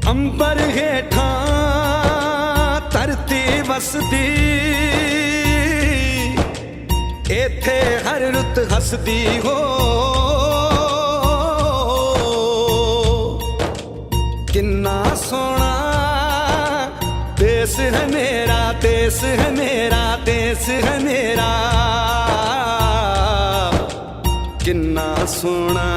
अंबर हेठा धरती वसदी, इथे हर रुत हसदी हो। किन्ना सोना देश है मेरा, देश है मेरा, देश है मेरा। किन्ना सोना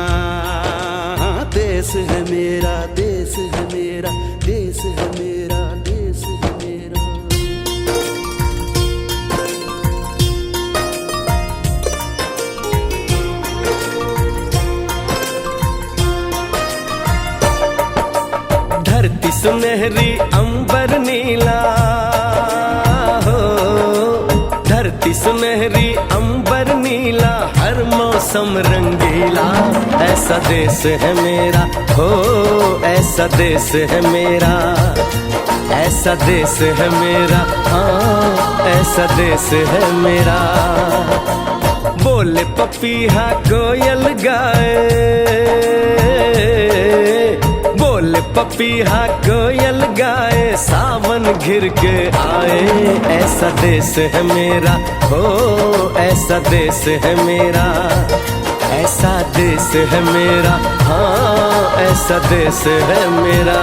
देश है मेरा, देश है मेरा, देश है मेरा, देश है मेरा। धरती सुनहरी अंबर नीला हो, धरती सुनहरी अंबर नीला, हर मौसम रंगीला। ऐसा देश है मेरा हो, ऐसा देश है मेरा, ऐसा देश है मेरा, हाँ ऐसा देश है मेरा। बोले पपीहा कोयल गाए, बोले पपीहा कोयल गाए, सावन घिर के आए। ऐसा देश है मेरा हो, ऐसा देश है मेरा, ऐसा देश है मेरा, हाँ ऐसा देश है मेरा।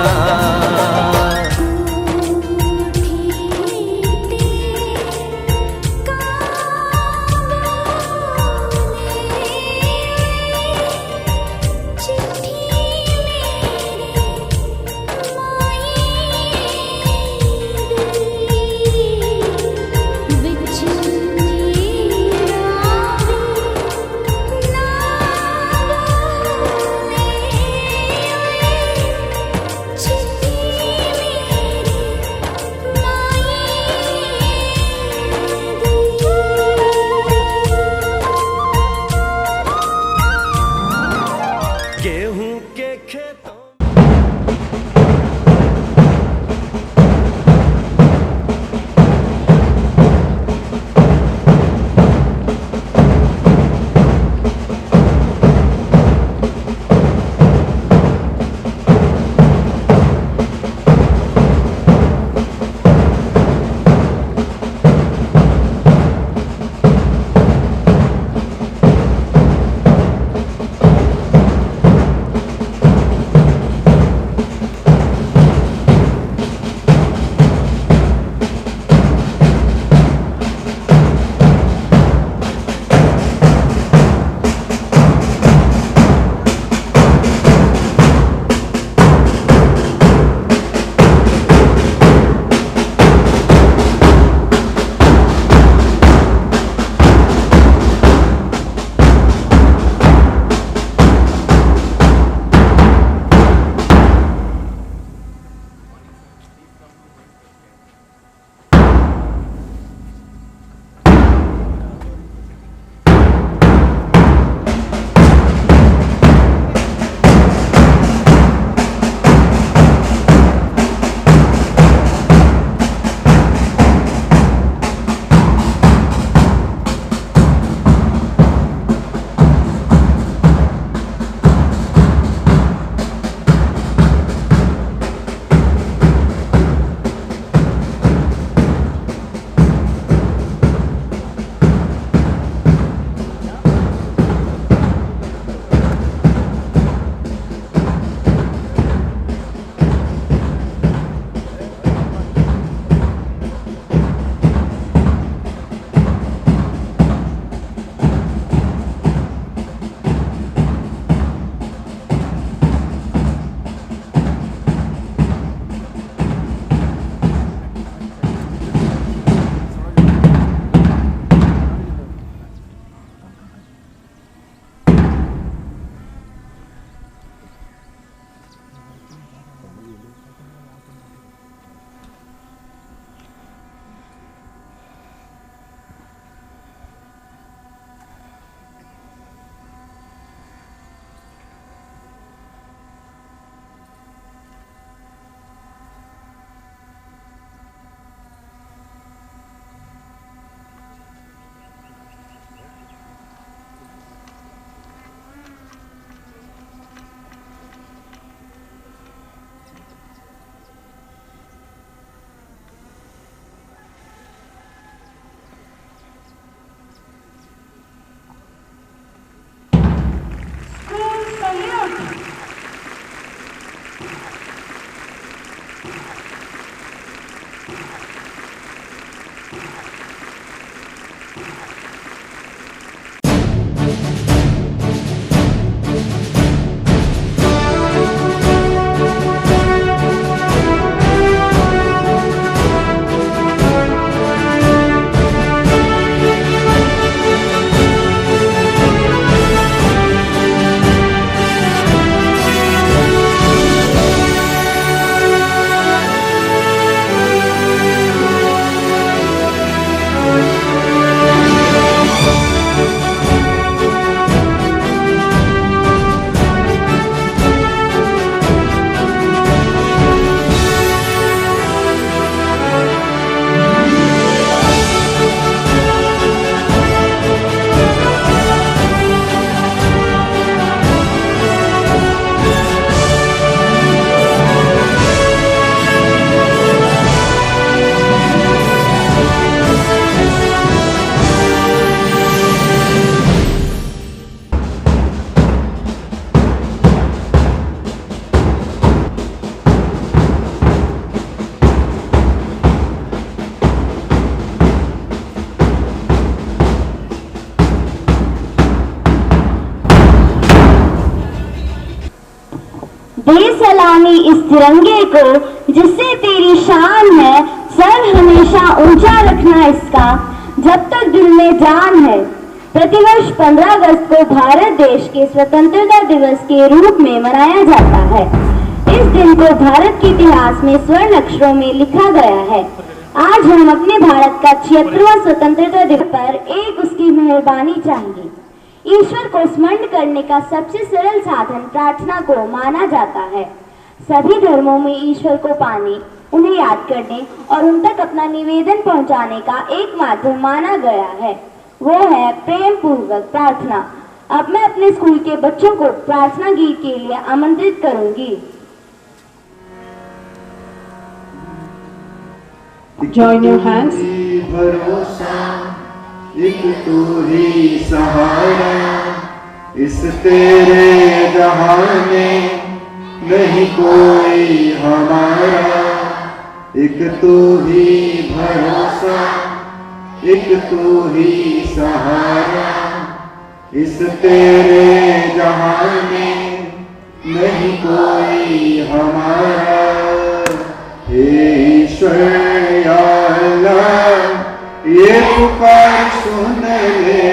तिरंगे को जिससे तेरी शान है, सर हमेशा ऊंचा रखना इसका, जब तक दिल में जान है। प्रतिवर्ष 15 अगस्त को भारत देश के स्वतंत्रता दिवस के रूप में मनाया जाता है। इस दिन को भारत के इतिहास में स्वर्ण अक्षरों में लिखा गया है। आज हम अपने भारत का 76वां स्वतंत्रता दिवस पर एक उसकी मेहरबानी चाहेंगे। ईश्वर को स्मरण करने का सबसे सरल साधन प्रार्थना को माना जाता है। सभी धर्मों में ईश्वर को पाने, उन्हें याद करने और उन तक अपना निवेदन पहुंचाने का एक माध्यम माना गया है, वो है प्रेम पूर्वक प्रार्थना। अब मैं अपने स्कूल के बच्चों को प्रार्थना गीत के लिए आमंत्रित करूंगी। Join your hands. भरोसा एक तू ही सहारा, इस तेरे जहां में नहीं कोई हमारा। एक तू ही भरोसा एक तू ही सहारा, इस तेरे जहां में नहीं कोई हमारा। हे ईश्वर या अल्लाह ये पुकार सुन ले,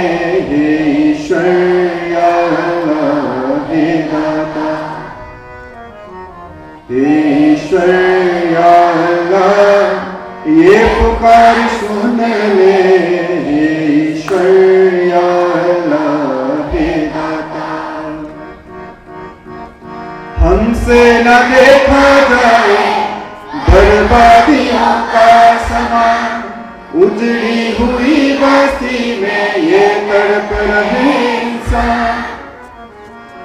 हे ईश्वर या अल्लाह हे दाता। हे ईश्वर या अल्लाह ये पुकार सुन ले, हे ईश्वर या अल्लाह हे दाता। हमसे न देखा जाए बर्बादियों का समान, उजड़ी हुई बस्ती में ये तड़प रहे इंसान।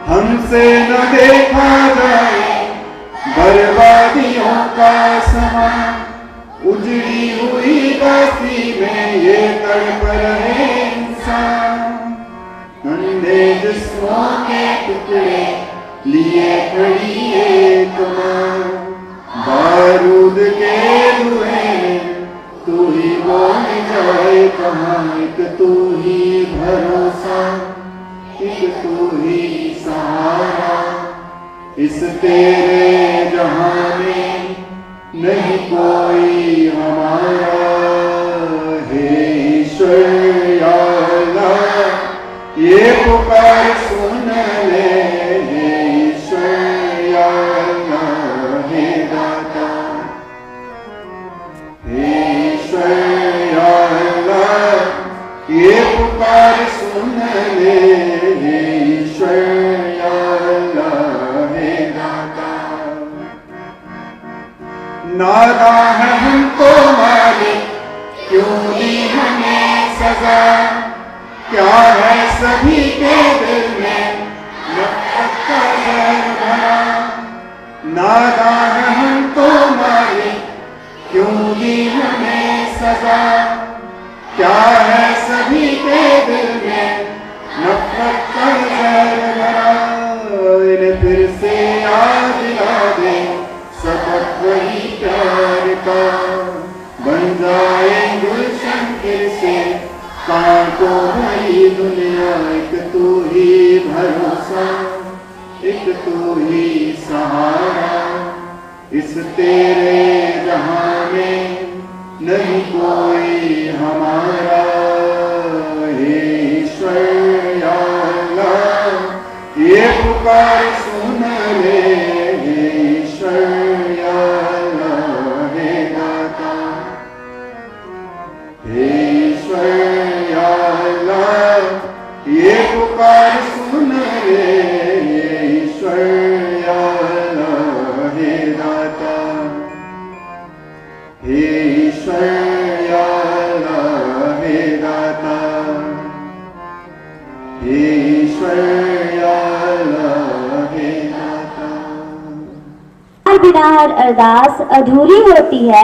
हमसे न देखा जाए बर्बादियों का समान, उजड़ी हुई बस्ती में ये तड़प रहे इंसान। अंधे जिस्मों के टुकड़े लिए खड़ी एक मां, बारूद के धुएं तू ही बोल जाए कहाँ। एक तू ही भरोसा एक तू ही सहारा, इस तेरे जहां में नहीं कोई हमारा। हे ईश्वर या अल्लाह ये पुकार सुन ले, हे ईश्वर या अल्लाह हे दाता। हे ईश्वर या अल्लाह ये पुकार सुन ले, हे ईश्वर या अल्लाह हे दाता। नादान है हमको मालिक क्यों दी हमें सजा, क्या है सभी के दिल में नफरत का जहर भरा। नादान है हमको मालिक क्यों दी हमें सजा, क्या है सभी के दिल में नफरत का जहर भरा। इन्हें फिर से याद दिला दे सबक वही प्यार का, बन जाए गुलशन फिर से कांटो भरी दुनिया। एक तू ही भरोसा एक तू ही सहारा, इस तेरे जहां में नहीं कोई हमारा। हे ईश्वर या अल्लाह ये पुकार सुन ले, हे ईश्वर या अल्लाह हे दाता। हे ईश्वर या अल्लाह ये पुकार सुन ले, हे ईश्वर या अल्लाह हे दाता। हे ईश्वर या अल्लाह हे दाता। हे ईश्वर या अल्लाह हे दाता। बिना हर अरदास अधूरी होती है,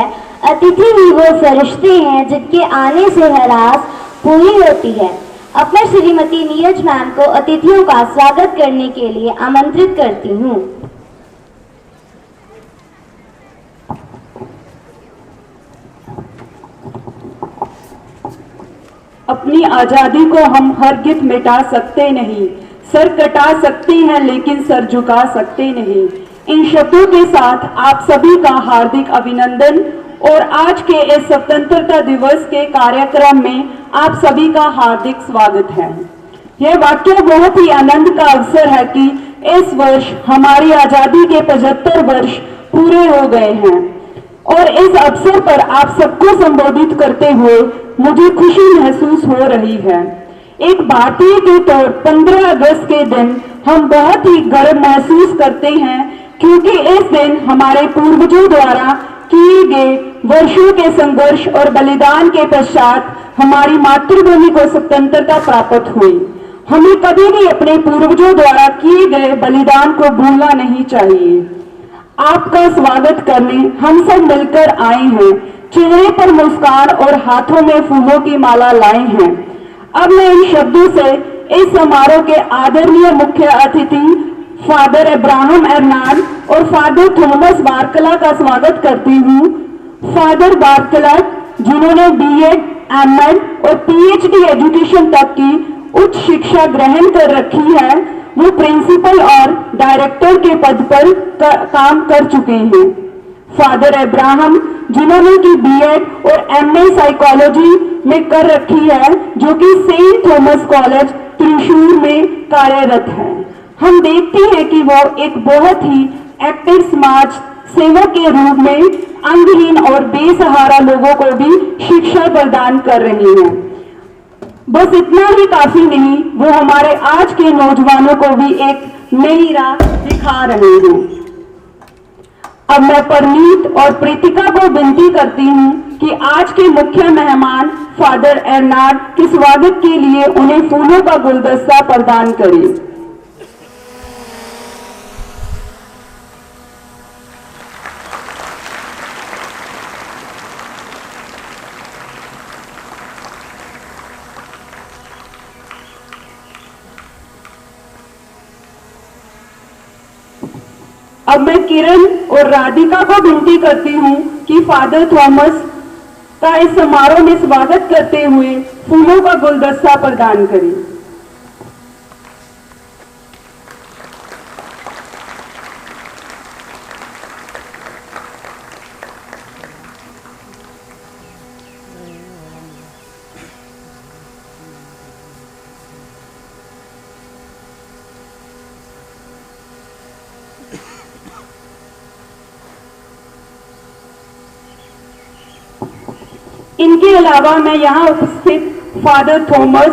अतिथि ही वो फरिश्ते हैं जिनके आने से हर आस पूरी होती है। अब मैं श्रीमती नीरज मैम को अतिथियों का स्वागत करने के लिए आमंत्रित करती हूँ। अपनी आजादी को हम हरगिज़ मिटा सकते नहीं, सर कटा सकते हैं लेकिन सर झुका सकते नहीं। इन शब्दों के साथ आप सभी का हार्दिक अभिनंदन और आज के इस स्वतंत्रता दिवस के कार्यक्रम में आप सभी का हार्दिक स्वागत है। यह वाकई बहुत ही आनंद का अवसर है कि इस वर्ष हमारी आजादी के 75 वर्ष पूरे हो गए हैं और इस अवसर पर आप सबको संबोधित करते हुए मुझे खुशी महसूस हो रही है। एक भारतीय के तौर 15 अगस्त के दिन हम बहुत ही गर्व महसूस करते हैं क्योंकि इस दिन हमारे पूर्वजों द्वारा किए गए वर्षों के संघर्ष और बलिदान के पश्चात हमारी मातृभूमि को स्वतंत्रता प्राप्त हुई। हमें कभी भी अपने पूर्वजों द्वारा किए गए बलिदान को भूलना नहीं चाहिए। आपका स्वागत करने हम सब मिलकर आए हैं, चेहरे पर मुस्कान और हाथों में फूलों की माला लाए हैं। अब मैं इन शब्दों से इस समारोह के आदरणीय मुख्य अतिथि फादर अब्राहम एर्नाड और फादर थॉमस बारकला का स्वागत करती हूँ। फादर बारकला जिन्होंने बीएड, एमएड और पीएचडी एजुकेशन तक की उच्च शिक्षा ग्रहण कर रखी है, वो प्रिंसिपल और डायरेक्टर के पद पर काम कर चुके हैं। फादर अब्राहम जिन्होंने की बीएड और एमए साइकोलॉजी में कर रखी है, जो कि सेंट थॉमस कॉलेज त्रिशूर में कार्यरत है। हम देखते हैं कि वो एक बहुत ही एक्टिव समाज सेवक के रूप में अंगहीन और बेसहारा लोगों को भी शिक्षा प्रदान कर रही हैं। बस इतना ही काफी नहीं, वो हमारे आज के नौजवानों को भी एक नई राह दिखा रहे हैं। अब मैं परनीत और प्रीतिका को विनती करती हूँ कि आज के मुख्य मेहमान फादर एर्नाड के स्वागत के लिए उन्हें फूलों का गुलदस्ता प्रदान करें। अब मैं किरण और राधिका को विनती करती हूँ कि फादर थॉमस का इस समारोह में स्वागत करते हुए फूलों का गुलदस्ता प्रदान करें। इनके अलावा मैं यहाँ उपस्थित father Thomas,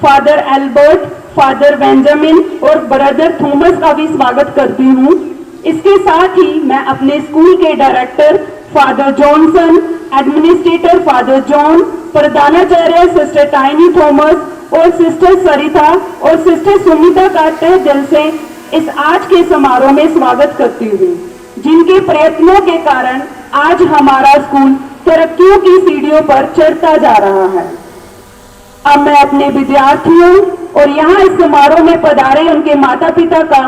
father Albert, father Benjamin और ब्रदर थॉमस का भी स्वागत करती हूँ। इसके साथ ही मैं अपने स्कूल के director father Johnson, administrator father John, प्रधानाचार्य सिस्टर टाइनी थॉमस और सिस्टर सरिता और सिस्टर सुनीता का तहे दिल से इस आज के समारोह में स्वागत करती हूँ, जिनके प्रयत्नों के कारण आज हमारा स्कूल तरक्कियों की सीढ़ियों पर चढ़ता जा रहा है। अब मैं अपने विद्यार्थियों और यहाँ इस समारोह में पधारे उनके माता पिता का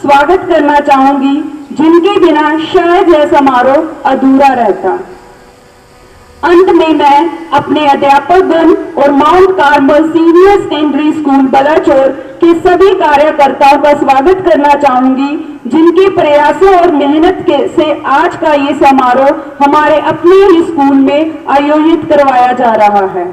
स्वागत करना चाहूंगी, जिनके बिना शायद यह समारोह अधूरा रहता। अंत में मैं अपने अध्यापकगण और mount Carmel senior secondary school Balachaur के सभी कार्यकर्ताओं का स्वागत करना चाहूंगी, जिनके प्रयासों और मेहनत से आज का ये समारोह हमारे अपने ही स्कूल में आयोजित करवाया जा रहा है।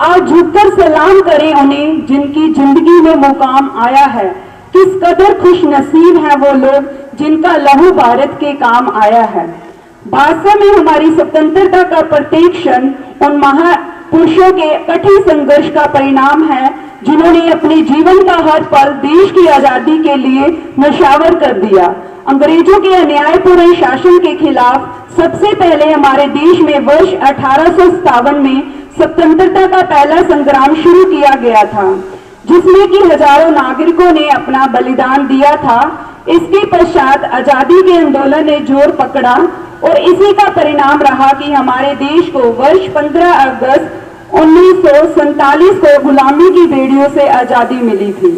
आज झुककर सलाम करें उन्हें जिनकी जिंदगी में मुकाम आया है। किस कदर खुश नसीब है वो लोग जिनका लहू भारत के काम आया है। वास्तव में हमारी स्वतंत्रता का प्रत्येक क्षण उन महापुरुषों के कठिन संघर्ष का परिणाम है, जिन्होंने अपने जीवन का हर पल देश की आजादी के लिए न्यौछावर कर दिया। अंग्रेजों के अन्यायपूर्ण शासन के खिलाफ सबसे पहले हमारे देश में वर्ष 1857 में स्वतंत्रता का पहला संग्राम शुरू किया गया था, जिसमें कि हजारों नागरिकों ने अपना बलिदान दिया था। इसके पश्चात आजादी के आंदोलन ने जोर पकड़ा और इसी का परिणाम रहा कि हमारे देश को वर्ष 15 अगस्त 1947 को गुलामी की बेड़ियों से आजादी मिली थी।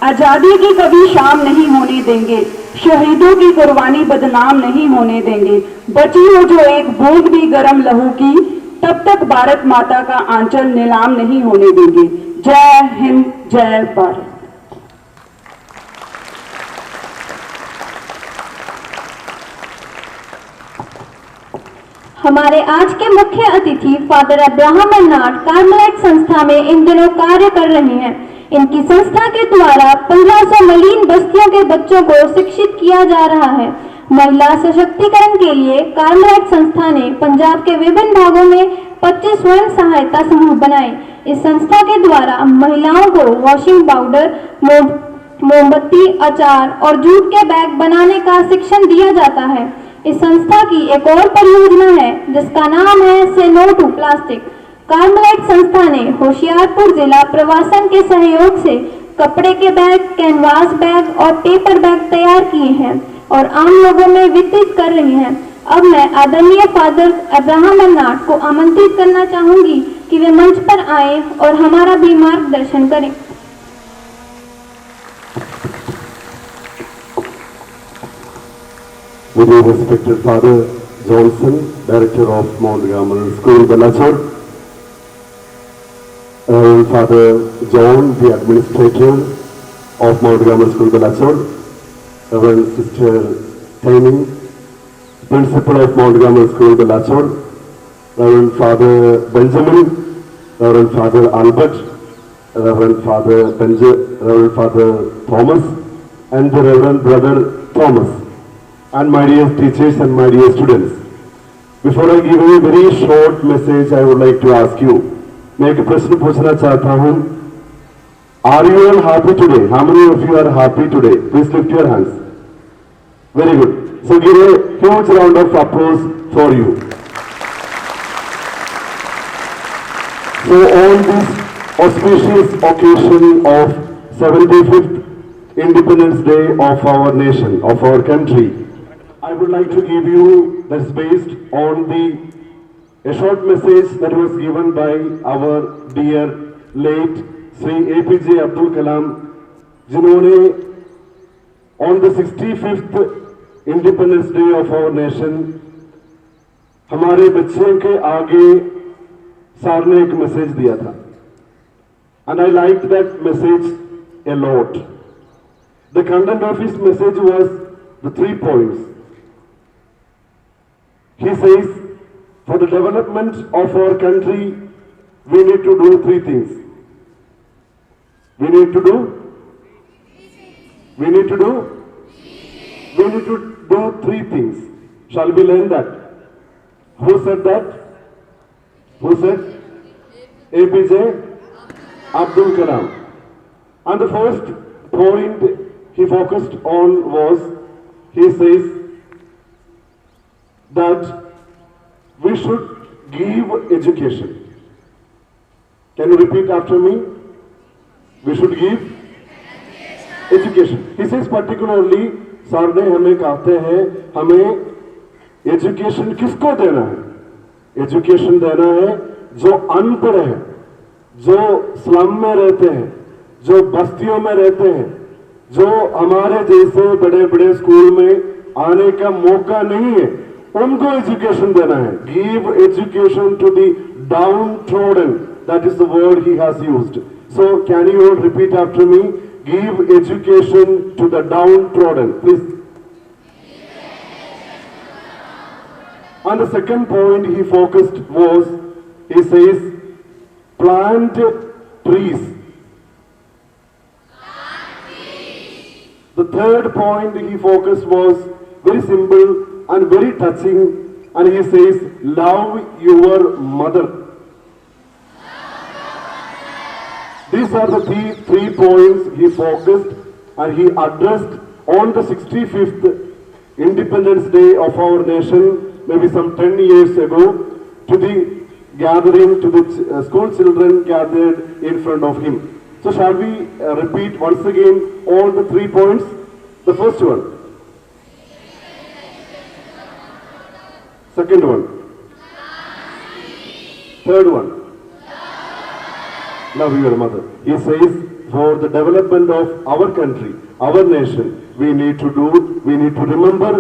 आजादी की कभी शाम नहीं होने देंगे, शहीदों की कुर्बानी बदनाम नहीं होने देंगे। बची हो जो एक बूंद भी गर्म लहू की, तब तक भारत माता का आंचल नीलाम नहीं होने देंगे। जय हिंद, जय भारत। हमारे आज के मुख्य अतिथि फादर अब्राहम अर्नाट कार्मेलाइट संस्था में इन दिनों कार्य कर रहे हैं। इनकी संस्था के द्वारा 1500 मलिन बस्तियों के बच्चों को शिक्षित किया जा रहा है। महिला सशक्तिकरण के लिए कार्मेलाइट संस्था ने पंजाब के विभिन्न भागों में 25 स्वयं सहायता समूह बनाए। इस संस्था के द्वारा महिलाओं को वॉशिंग पाउडर, मोमबत्ती, अचार और जूट के बैग बनाने का शिक्षण दिया जाता है। इस संस्था की एक और परियोजना है जिसका नाम है से नो टू प्लास्टिक। कार्मेलाइट संस्था ने होशियारपुर जिला प्रवासन के सहयोग से कपड़े के बैग, कैनवास बैग और पेपर बैग तैयार किए हैं और आम लोगों में वितरित कर रही हैं। अब मैं आदरणीय फादर अब्राहम अर्नाट को आमंत्रित करना चाहूंगी कि वे मंच पर आए और हमारा भी मार्गदर्शन करें। Very respected Father Johnson, Director of Mount Carmel School, Belachur. Father John, the Administrator of Mount Carmel School, Belachur. Reverend Sister Tammy, Principal of Mount Carmel School, Belachur. Reverend Father Benjamin, Reverend Father Albert, Reverend Father Thomas, and the Reverend Brother Thomas. And my dear teachers and my dear students, before I give you a very short message, I would like to ask you, मैं एक प्रश्न पूछना चाहता हूँ. Are you all happy today? How many of you are happy today? Please lift your hands. Very good. So give a huge round of applause for you. So on this auspicious occasion of 75th Independence Day of our nation, of our country, I would like to give you, that's based on a short message that was given by our dear late Sri APJ Abdul Kalam, जिन्होंने on the 65th Independence Day of our nation हमारे बच्चों के आगे सारने एक message दिया था. And I liked that message a lot. The content of his message was the 3 points. He says, for the development of our country, we need to do 3 things. We need to do 3 things. Shall we learn that? Who said that? Who said? APJ Abdul Kalam. And the first point he focused on was, he says that we should give education. Can you repeat after me? We should give education. He says particularly, sir ने हमें कहते हैं, हमें education किसको देना है? Education देना है जो अनपढ़ है, जो स्लम में रहते हैं, जो बस्तियों में रहते हैं, जो हमारे जैसे बड़े बड़े स्कूल में आने का मौका नहीं है, उनको एजुकेशन देना है. Give education to the downtrodden, that is the word he has used. So can you all repeat after me? Give education to the downtrodden, please. And the second point he focused was, he says, plant trees. The third point he focused was very simple and very touching, and he says, love your mother. These are the three points he focused and he addressed on the 65th Independence Day of our nation, maybe some 10 years ago, to the gathering, to the school children gathered in front of him. So shall we repeat once again all the 3 points? The first one. Second one. Third one. Love your mother. He says, for the development of our country, our nation, we need to remember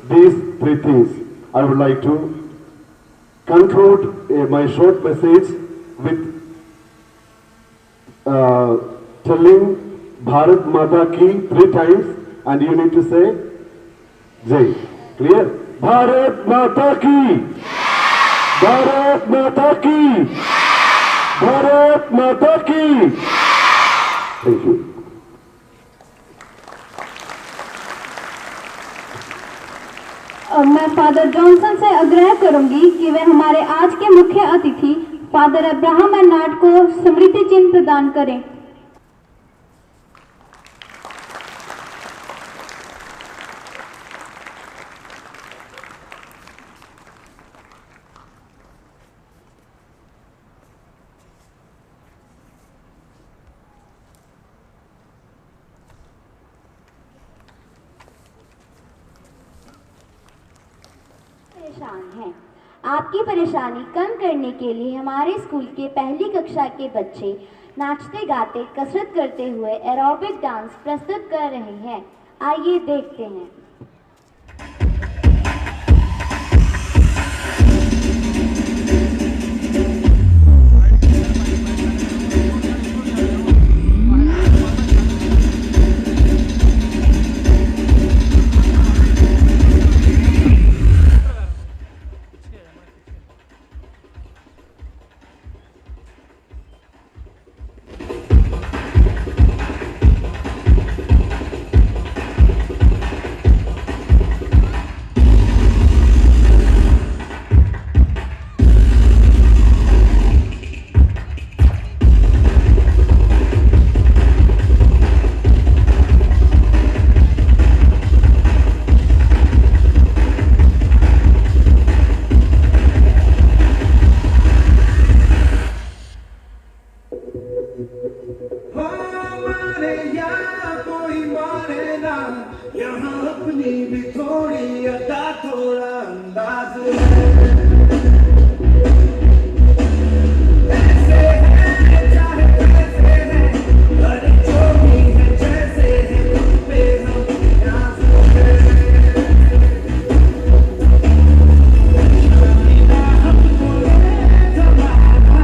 these 3 things. I would like to conclude my short message with telling Bharat Mata Ki 3 times, and you need to say Jai. Clear? Bharat Mata Ki. Bharat माता की, भारत माता की। Thank you. अब मैं father Johnson से आग्रह करूंगी कि वे हमारे आज के मुख्य अतिथि फादर अब्राहम अर्नाट को स्मृति चिन्ह प्रदान करें। परेशान हैं। आपकी परेशानी कम करने के लिए हमारे स्कूल के पहली कक्षा के बच्चे नाचते गाते कसरत करते हुए एरोबिक डांस प्रस्तुत कर रहे हैं। आइए देखते हैं। यहाँ अपनी भी थोड़ी अदा थोड़ा अंदाज ऐसे है चाहे कैसे है अरे जो भी है जैसे है तुम पे हम नाज हमको ये जमाना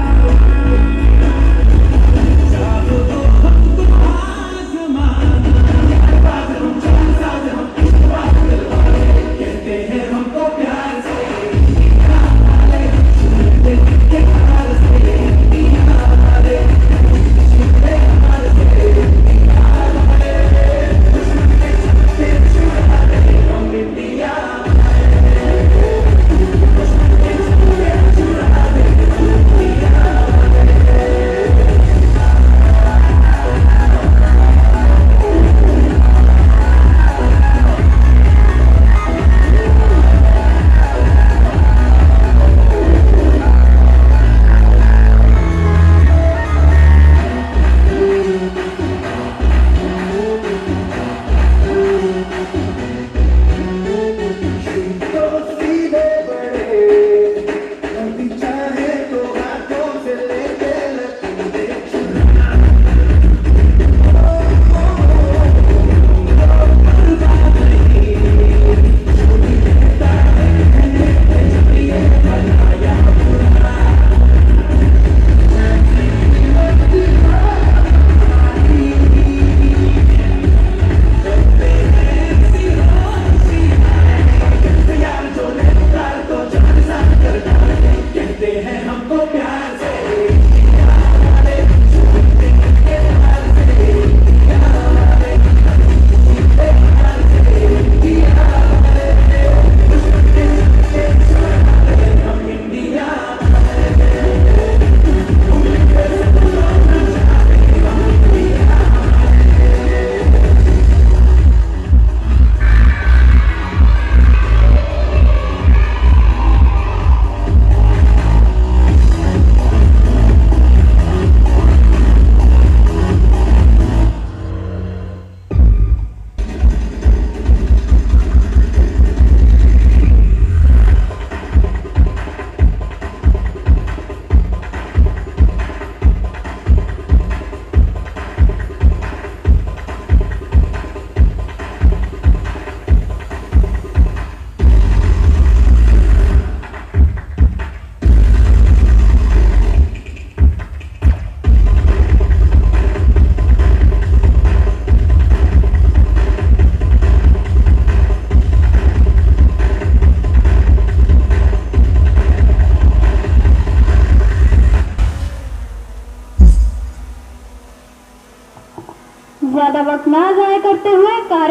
चाहो तो हमको आजमाना कहते हैं हमको प्यार से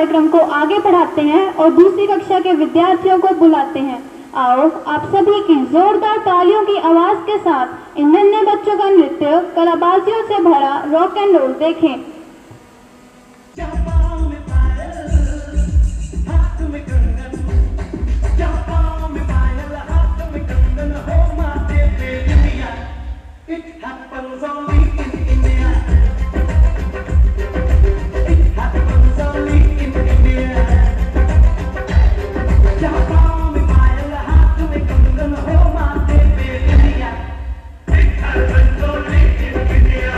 कार्यक्रम को आगे बढ़ाते हैं और दूसरी कक्षा के विद्यार्थियों को बुलाते हैं। आओ आप सभी की जोरदार तालियों की आवाज के साथ इन नन्हे बच्चों का नृत्य कलाबाजियों से भरा रॉक एंड रोल देखें। It happens only in India. It happens only in India. जहाँ पाँव में पायल, हाथ में कंगन, हो माथे पे दुनिया. It happens only in India.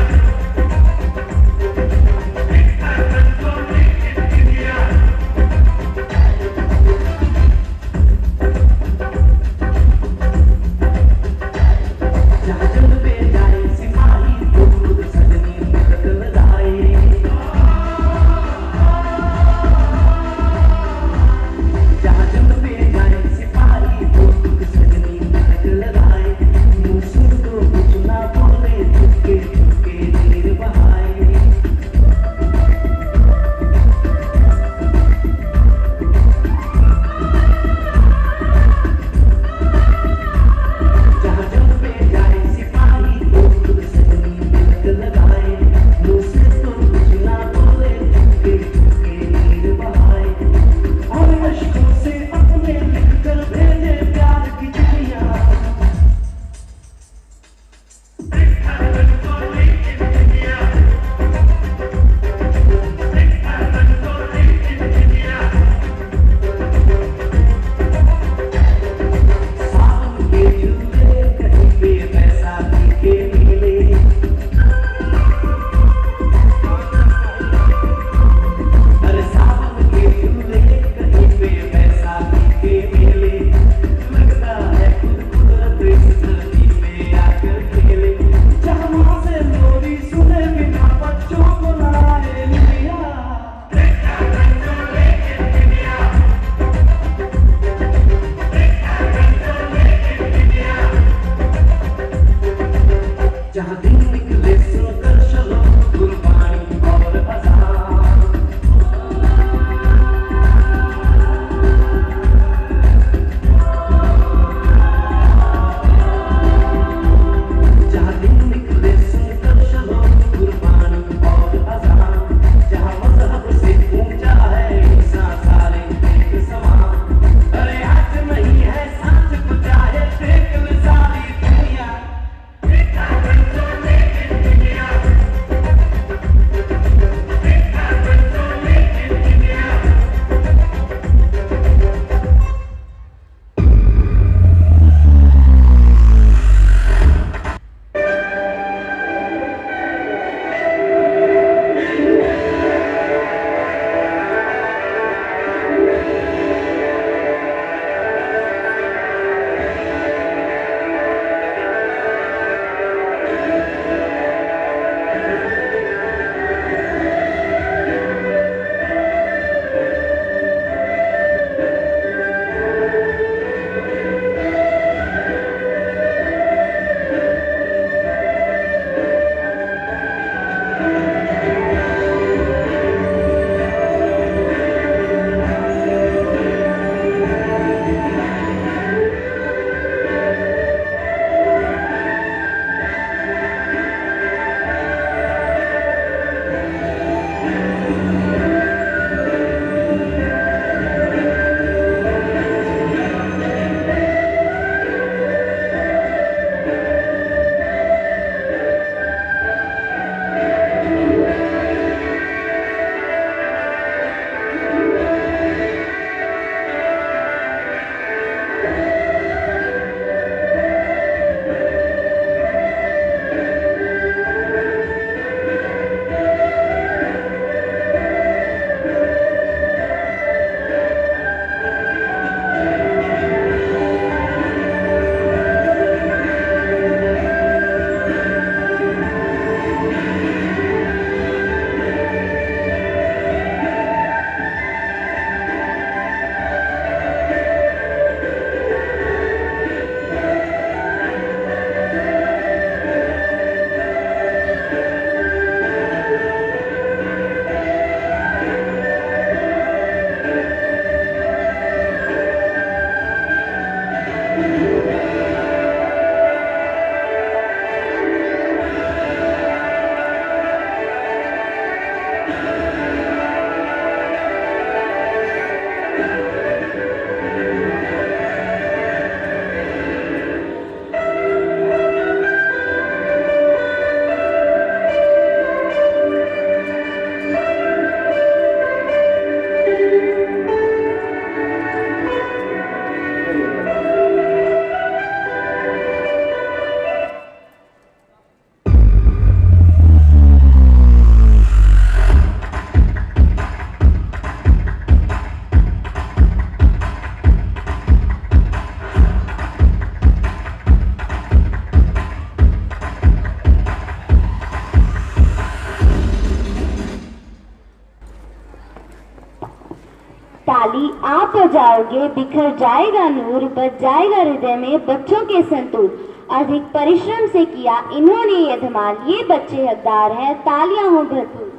ताली आप बजाओगे, बिखर जाएगा नूर, बच जाएगा हृदय में बच्चों के संतूर। अधिक परिश्रम से किया इन्होंने ये धमाल, ये बच्चे हकदार हैं, तालियां हों भरपूर।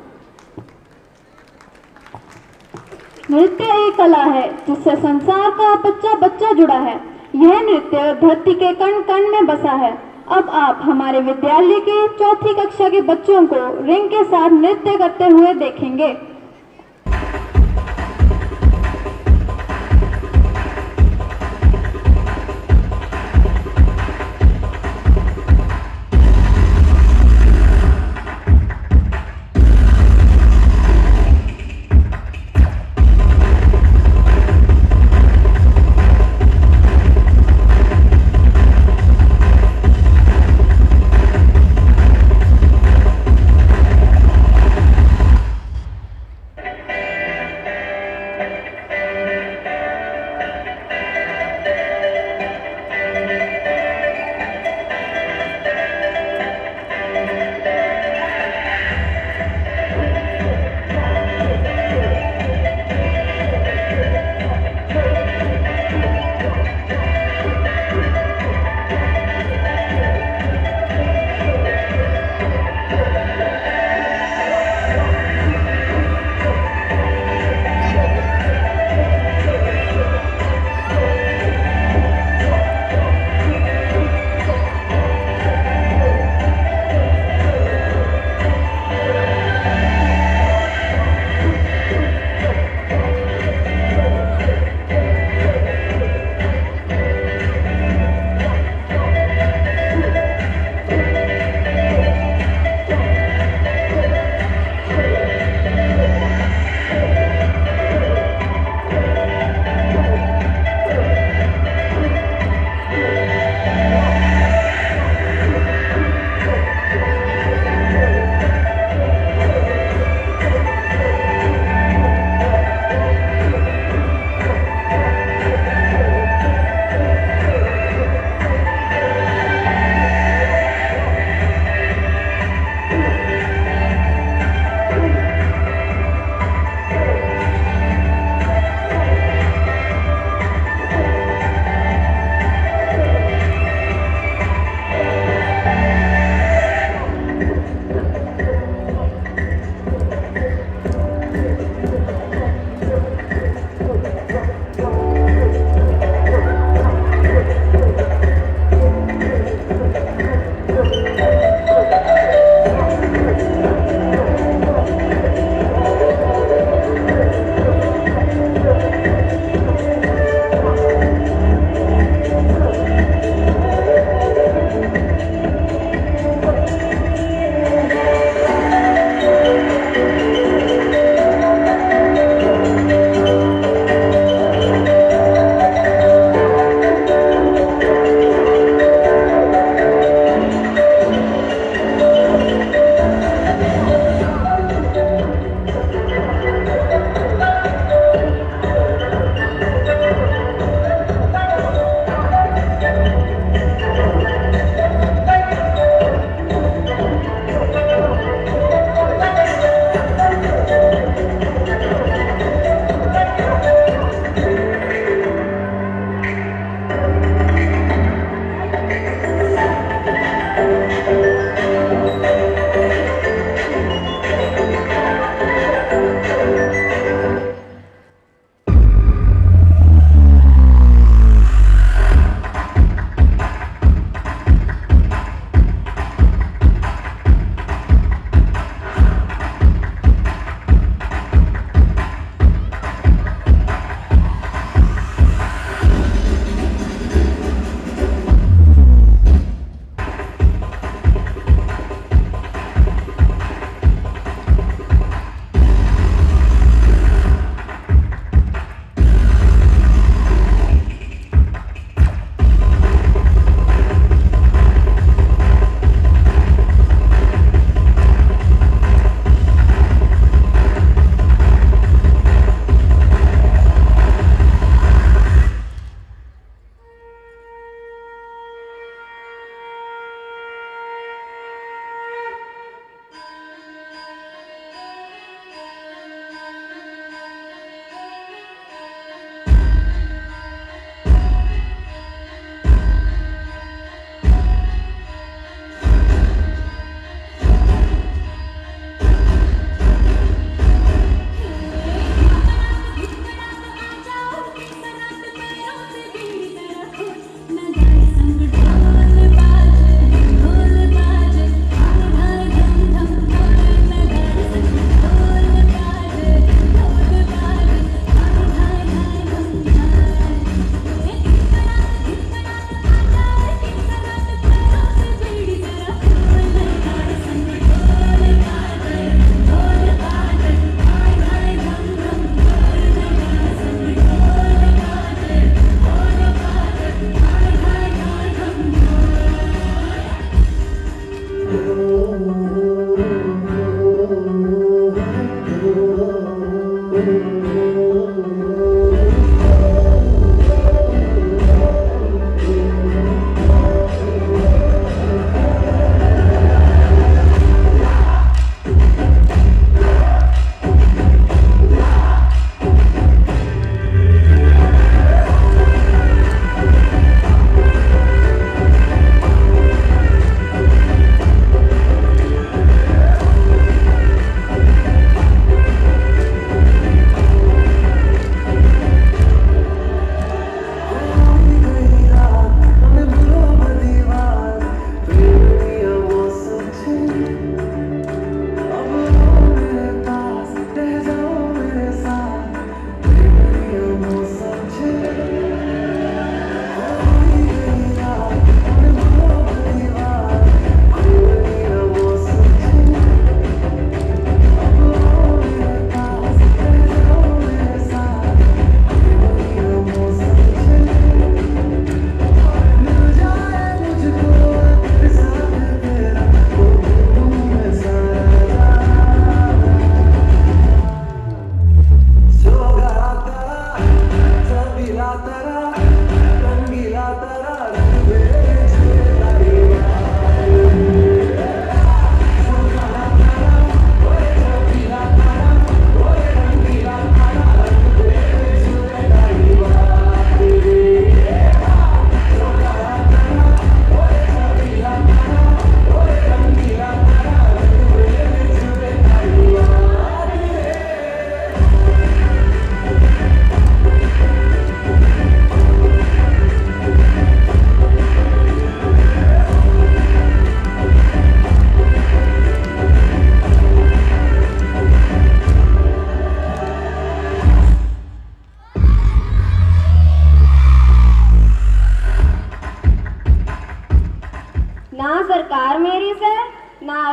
नृत्य एक कला है जिससे संसार का बच्चा बच्चा जुड़ा है। यह नृत्य धरती के कण कण में बसा है। अब आप हमारे विद्यालय के चौथी कक्षा के बच्चों को रिंग के साथ नृत्य करते हुए देखेंगे।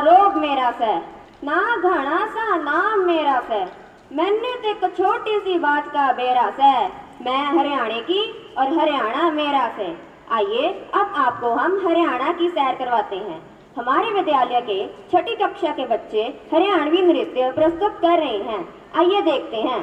रोब मेरा से, ना घना सा नाम मेरा से, मैंने तो एक छोटी सी बात का बेरा से, मैं हरियाणा की और हरियाणा मेरा से। आइए अब आपको हम हरियाणा की सैर करवाते हैं। हमारे विद्यालय के छठी कक्षा के बच्चे हरियाणवी नृत्य प्रस्तुत कर रहे हैं। आइए देखते हैं।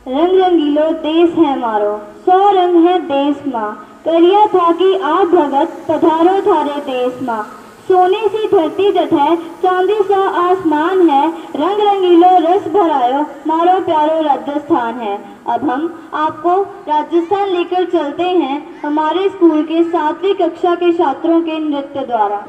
रंग रंगीलो देश है हमारो, 100 रंग है देश माँ, करिया था कि आप भगत पधारो थारे देश माँ। सोने सी धरती जठ है, चांदी सा आसमान है, रंग रंगीलो रस भरायो मारो प्यारो राजस्थान है। अब हम आपको राजस्थान लेकर चलते हैं हमारे स्कूल के 7वीं कक्षा के छात्रों के नृत्य द्वारा।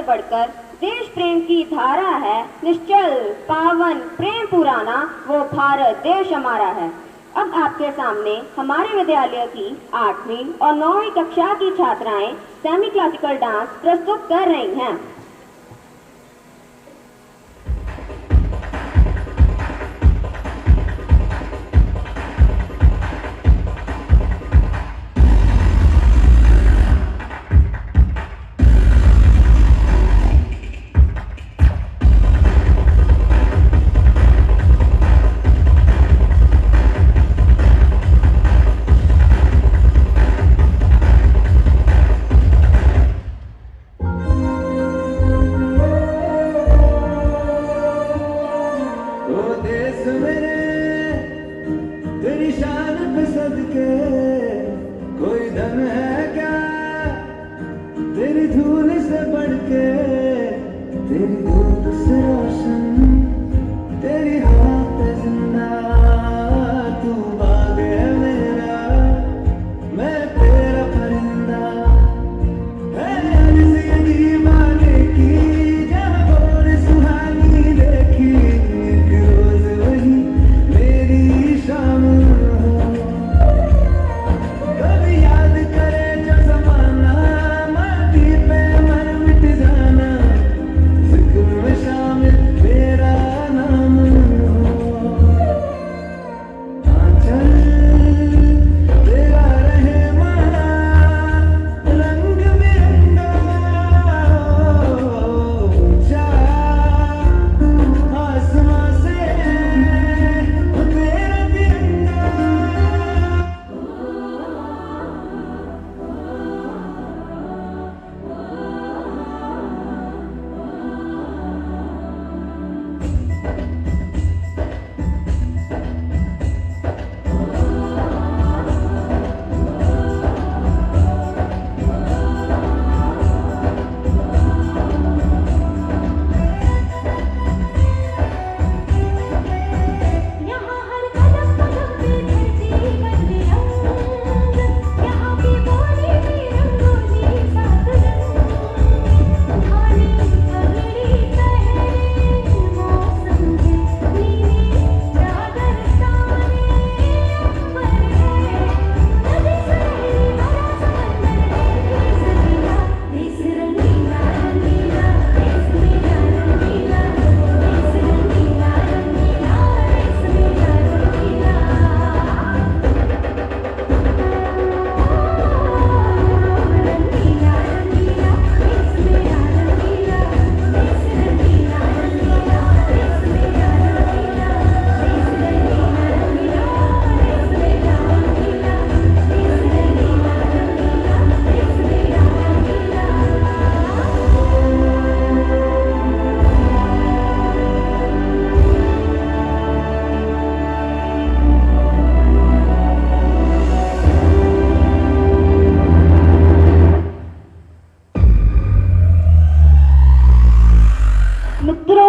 बढ़कर देश प्रेम की धारा है, निश्चल पावन प्रेम पुराना, वो भारत देश हमारा है। अब आपके सामने हमारे विद्यालय की 8वीं और 9वीं कक्षा की छात्राएं सेमी क्लासिकल डांस प्रस्तुत कर रही हैं।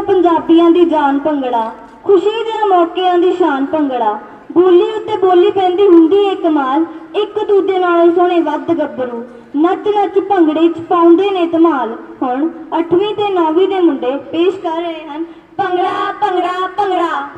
ਪੰਜਾਬੀਆਂ ਦੀ ਜਾਨ ਭੰਗੜਾ, ਖੁਸ਼ੀ ਦੇ ਮੌਕਿਆਂ ਦੀ ਸ਼ਾਨ ਭੰਗੜਾ, ਬੋਲੀ ਉੱਤੇ ਬੋਲੀ ਪੈਂਦੀ ਹੁੰਦੀ ਏ ਕਮਾਲ, ਇੱਕ ਦੂਜੇ ਨਾਲੋਂ ਸੋਹਣੇ ਵੱਧ ਗੱਭਰੂ, ਨੱਚ ਨੱਚ ਭੰਗੜੇ 'ਚ ਪਾਉਂਦੇ ਨੇ ਧਮਾਲ। ਹੁਣ 8ਵੀਂ ਤੇ 9ਵੀਂ ਦੇ ਮੁੰਡੇ ਪੇਸ਼ ਕਰ ਰਹੇ ਹਨ ਭੰਗੜਾ ਭੰਗੜਾ ਭੰਗੜਾ।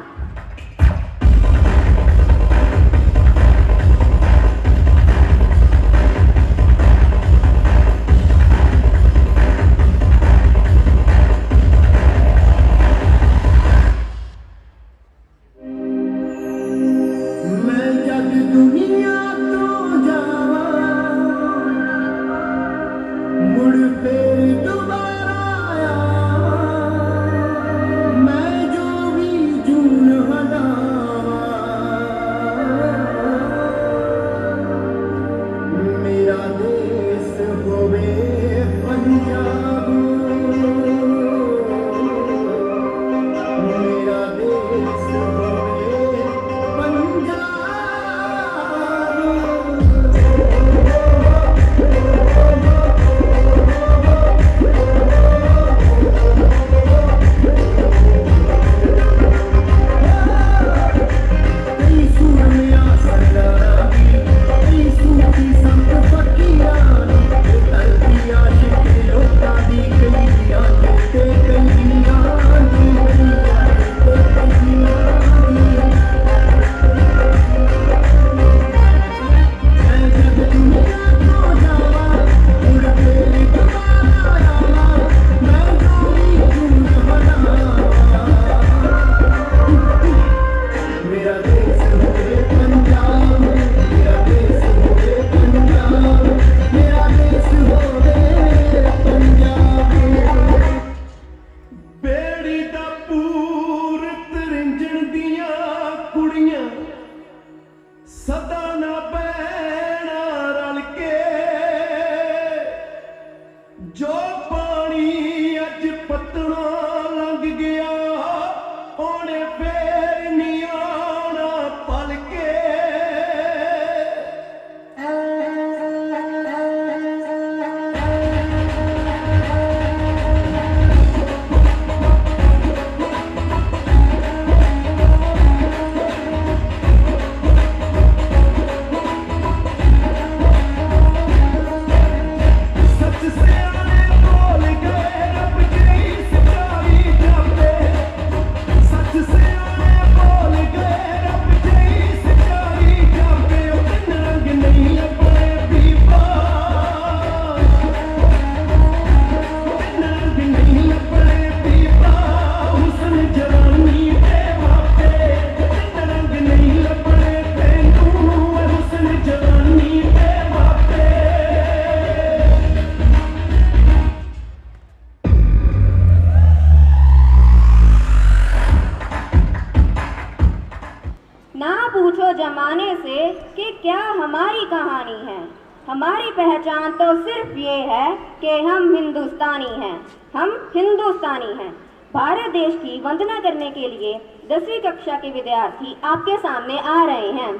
तो जमाने से कि क्या हमारी कहानी है। हमारी पहचान तो सिर्फ ये है कि हम हिंदुस्तानी हैं, हम हिंदुस्तानी हैं। भारत देश की वंदना करने के लिए 10वीं कक्षा के विद्यार्थी आपके सामने आ रहे हैं।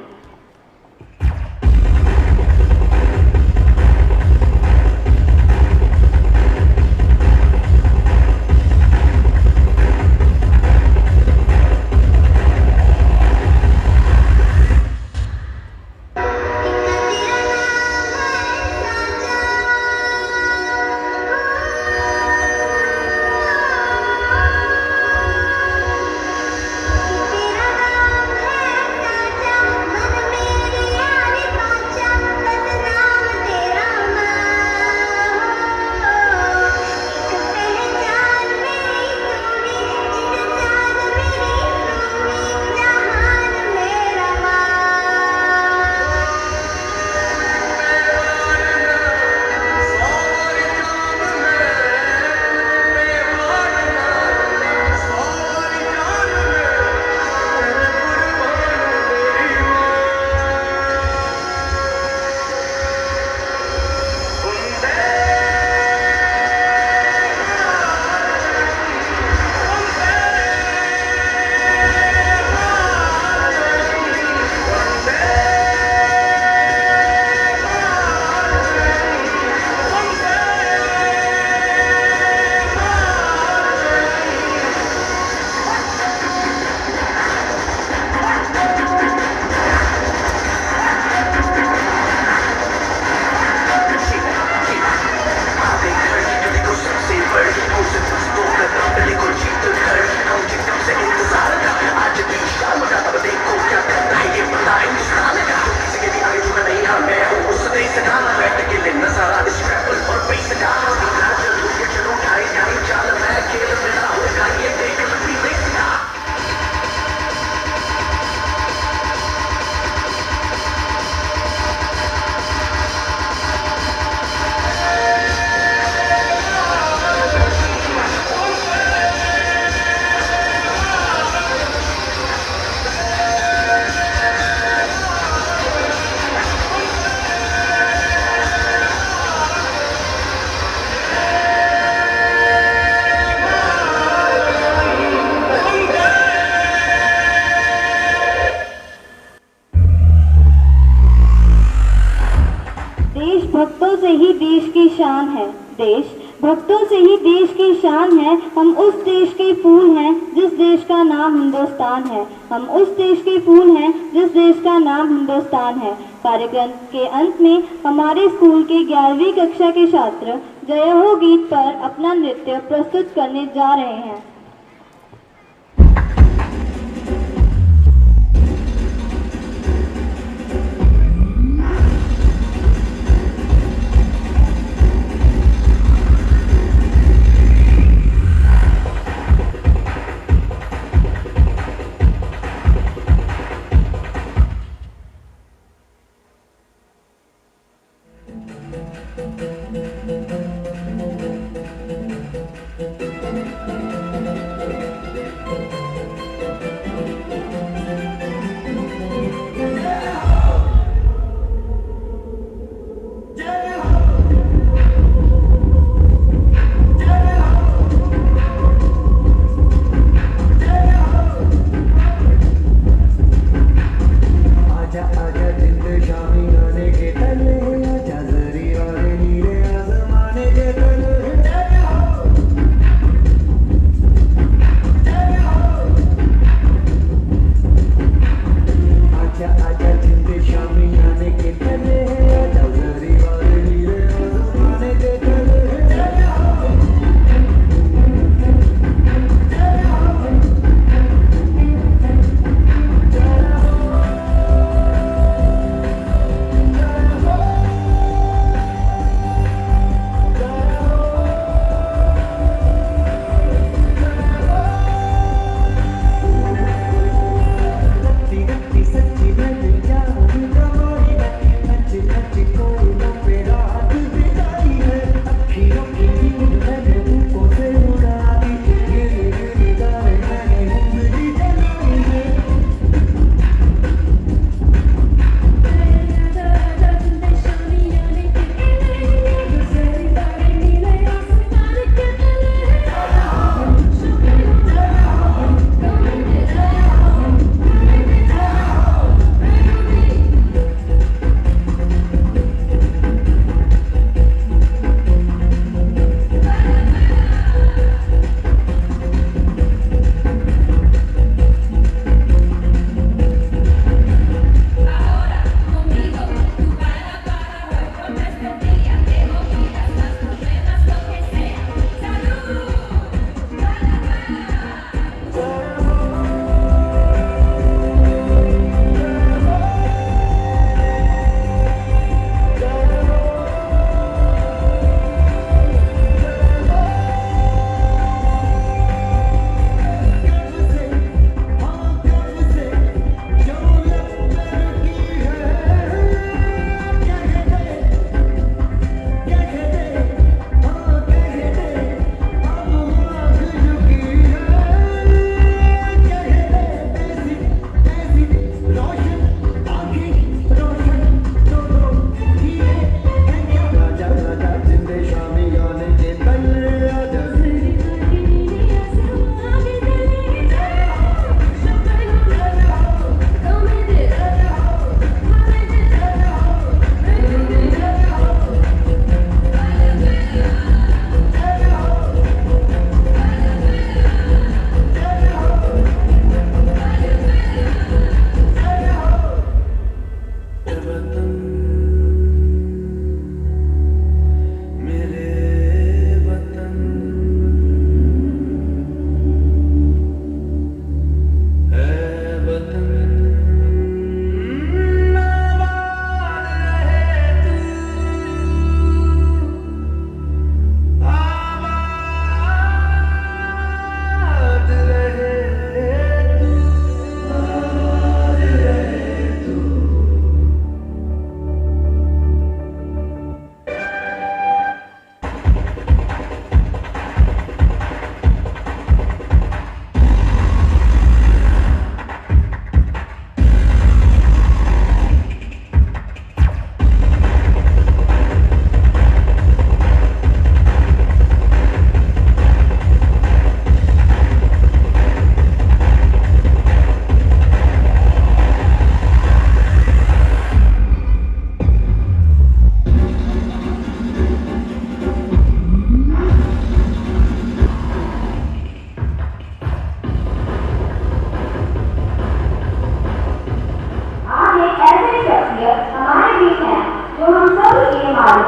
भक्तों से ही देश की शान है। देश भक्तों से ही देश की शान है। हम उस देश के फूल हैं जिस देश का नाम हिंदुस्तान है। हम उस देश के फूल हैं जिस देश का नाम हिंदुस्तान है। कार्यक्रम के अंत में हमारे स्कूल के 11वीं कक्षा के छात्र जय हो गीत पर अपना नृत्य प्रस्तुत करने जा रहे हैं।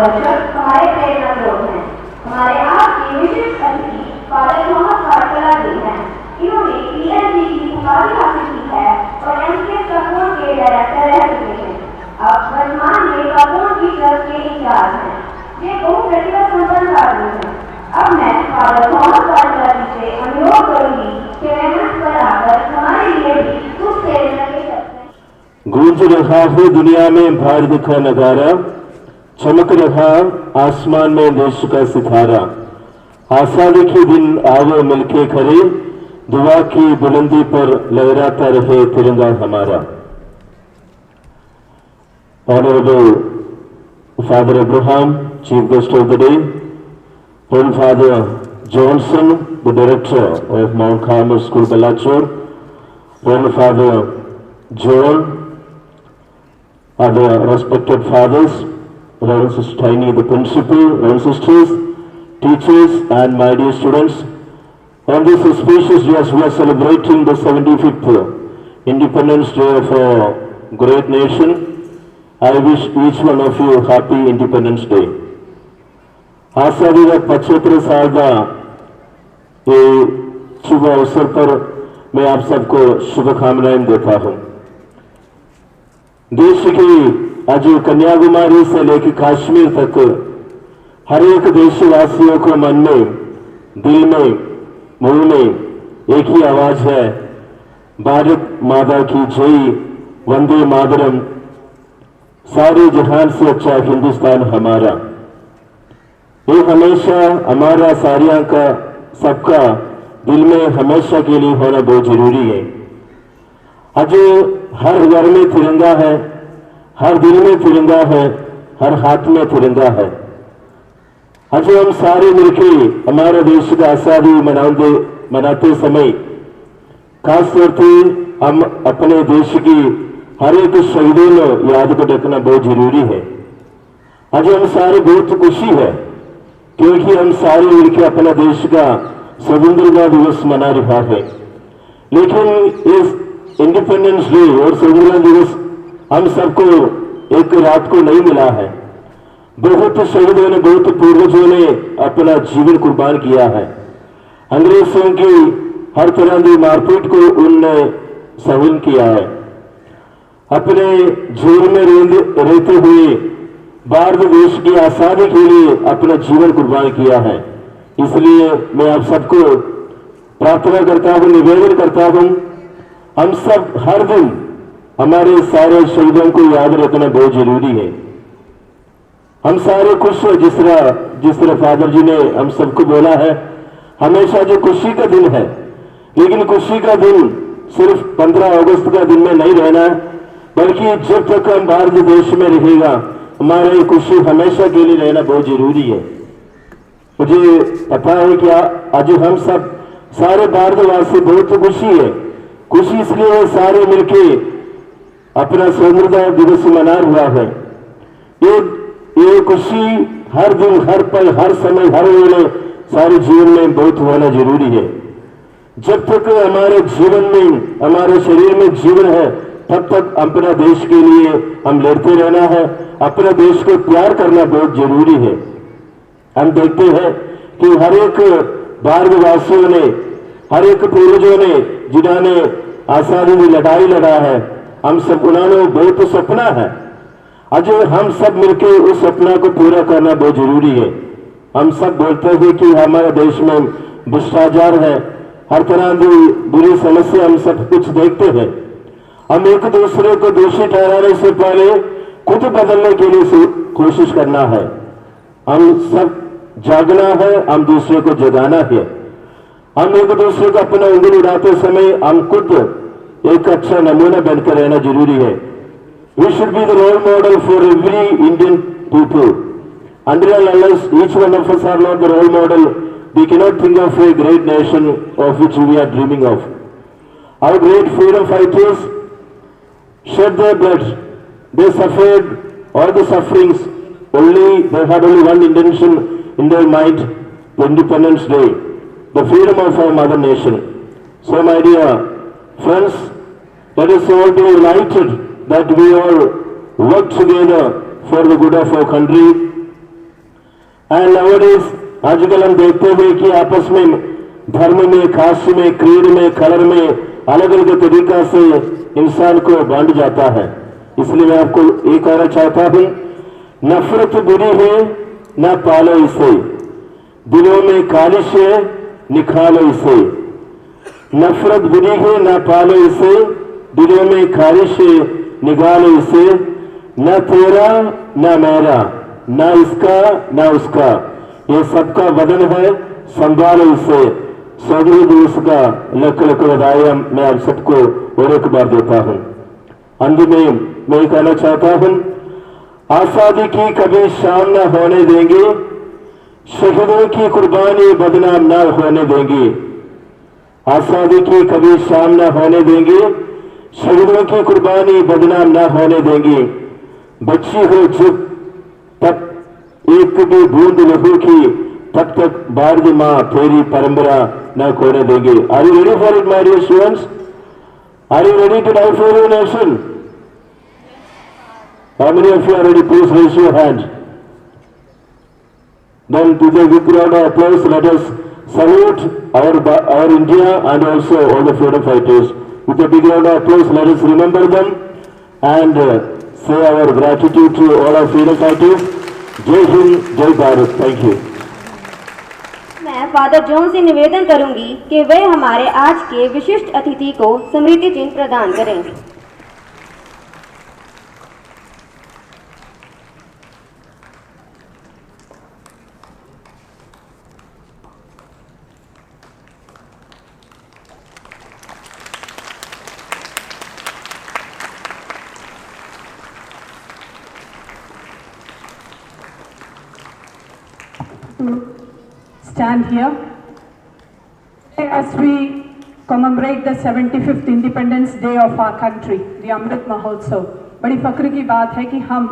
मार्गदर्शक हमारे प्रेरणा स्रोत हैं। हमारे आज के विशिष्ट अतिथि फादर थॉमस वाटकला जी हैं। इन्होंने पीएचडी की उपाधि हासिल की है और एमके कपूर के डायरेक्टर रह चुके हैं। अब वर्तमान में कपूर की ट्रस्ट के इंचार्ज हैं। ये बहुत प्रतिभा संपन्न आदमी हैं। अब मैं फादर थॉमस वाटकला जी से अनुरोध करूंगी कि वे मंच पर आकर हमारे लिए भी कुछ प्रेरणा के शब्द गूंज रहा है दुनिया में भारत का नजारा, चमक रहा आसमान में देश का सितारा। आषाढ़ के दिन आवे मिलके खड़े, दुआ की बुलंदी पर लहराता रहे तिरंगा हमारा। Honorable Father Abraham, Chief Guest of the day, Holy Father Johnson, the Director of Mount Carmel School, Balachor, Holy Father John, other respected fathers, Reverend Sister Tiny, the Principal, Reverend Sisters, teachers, and my dear students. On this auspicious day, as we are celebrating the 75th Independence Day of our great nation, I wish each one of you happy Independence Day. आज़ादी का 75 साल का ये शुभ अवसर पर मैं आप सबको शुभकामनाएं देता हूं। देश की आज कन्याकुमारी से लेकर कश्मीर तक हर एक देशवासियों को मन में, दिल में, मुंह में एक ही आवाज है, भारत माता की जय, वंदे मातरम, सारे जहान से अच्छा हिंदुस्तान हमारा। ये हमेशा हमारा सारिया का, सबका दिल में हमेशा के लिए होना बहुत जरूरी है। आज हर घर में तिरंगा है, हर दिल में तिरंगा है, हर हाथ में तिरंगा है। आज हम सारे मिलकर हमारे देश का आजादी मनाते समय खासतौर से हम अपने देश की हर एक शहीदों को याद को रखना बहुत जरूरी है। आज हम सारे बहुत खुशी है क्योंकि हम सारे मिलकर अपना देश का स्वतंत्रता दिवस मना रहा है। लेकिन इस इंडिपेंडेंस डे और स्वतंत्रता दिवस हम सबको एक रात को नहीं मिला है। बहुत शहीदों ने, बहुत पूर्वजों ने अपना जीवन कुर्बान किया है। अंग्रेजों की हर तरह की मारपीट को उनने सहन किया है। अपने जेल में रहते हुए भारत देश की आजादी के लिए अपना जीवन कुर्बान किया है। इसलिए मैं आप सबको प्रार्थना करता हूं, निवेदन करता हूं, हम सब हर दिन हमारे सारे शहीदों को याद रखना बहुत जरूरी है। हम सारे खुश हैं, जिस तरह फादर जी ने हम सबको बोला है, हमेशा जो खुशी का दिन है, लेकिन खुशी का दिन सिर्फ 15 अगस्त का दिन में नहीं रहना, बल्कि जब तक हम भारत देश में रहेगा हमारी खुशी हमेशा के लिए रहना बहुत जरूरी है। मुझे पता है कि आज हम सब सारे भारतवासी बहुत खुशी है। खुशी इसलिए सारे मिलके अपना स्वतंत्रता दिवस मना हुआ है। ये खुशी हर दिन, हर पल, हर समय, हर वेले सारे जीवन में बहुत होना जरूरी है। जब तक हमारे जीवन में, हमारे शरीर में जीवन है, तब तक अपना देश के लिए हम लड़ते रहना है। अपने देश को प्यार करना बहुत जरूरी है। हम देखते हैं कि हर एक भारतवासियों ने, हर एक पूर्वजों ने जिन्होंने आजादी की लड़ाई लड़ा है, हम सब उन्होंने बहुत सपना है। आज हम सब मिलकर उस सपना को पूरा करना बहुत जरूरी है। हम सब बोलते हैं कि हमारे देश में भ्रष्टाचार है, हर तरह की बुरी समस्या हम सब कुछ देखते हैं। हम एक दूसरे को दोषी ठहराने से पहले खुद बदलने के लिए कोशिश करना है। हम सब जागना है, हम दूसरे को जगाना है। हम एक दूसरे को अपना उंगली उड़ाते समय हम खुद एक अच्छा नमूना बनकर रहना जरूरी है। We should be the role model for every Indian people. Unless each one of us are not the role model, we cannot think of a great nation of which we are dreaming of. Our great freedom fighters shed their blood. They suffered all the sufferings. They had only one intention in their mind: the Independence Day, the freedom of our mother nation. So, my dear friends, let us all be united, that we all work together for the good of our country. And nowadays आजकल हम देखते हैं कि आपस में धर्म में, cast में, क्रीड में, कलर में अलग अलग तरीका से इंसान को बांट जाता है। इसलिए मैं आपको ये कहना चाहता हूं, नफरत बुरी है, न पालो इसे, दिलों में कालिश है, निकालो इसे। नफरत बुरी है, न पालो इसे, दिलों में खारिश है, निकालो इसे। न तेरा न मेरा, न इसका न उसका, ये सबका वतन है, संभालो इसे। स्वतंत्र दिवस का लख लख बधाई मैं आप सबको और एक बार देता हूं। अंत में मैं कहना चाहता हूं, आजादी की कभी शाम न होने देंगे, शहीदों की कुर्बानी बदनाम न होने देंगे। आजादी की कभी शाम न होने देंगे, शहीदों की कुर्बानी बदनाम न होने देंगे। बच्ची हो चुप तब एक भी बूंद लहू की, तब तक भारत मां तेरी परंपरा न खोने देंगे। Are you ready for it my dear students? Are you ready to die for your nation? How many of you are ready? Please raise your hand. Then with a big round of applause, let us salute our India and also all the freedom fighters. With a big round of applause, let us remember them and say our gratitude to all our freedom fighters. Jai Hind, Jai Bharat. Thank you. मैं father John से निवेदन करूंगी कि वे हमारे आज के विशिष्ट अतिथि को स्मृति चिन्ह प्रदान करें। Stand here as we commemorate the 75th Independence Day of our country, the Amrit Mahotsav। बड़ी फख्र की बात है कि हम